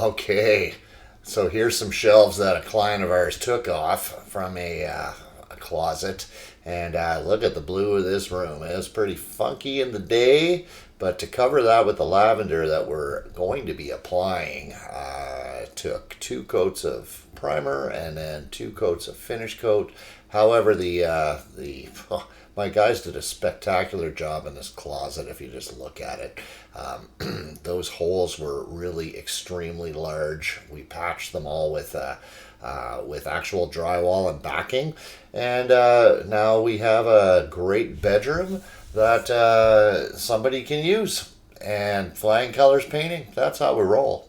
Okay, so here's some shelves that a client of ours took off from a closet, and look at the blue of this room. It was pretty funky in the day, but to cover that with the lavender that we're going to be applying, took 2 coats of primer and then 2 coats of finish coat. However, the my guys did a spectacular job in this closet. If you just look at it, those holes were really extremely large. We patched them all with actual drywall and backing, and now we have a great bedroom that somebody can use. And flying colors painting, that's how we roll.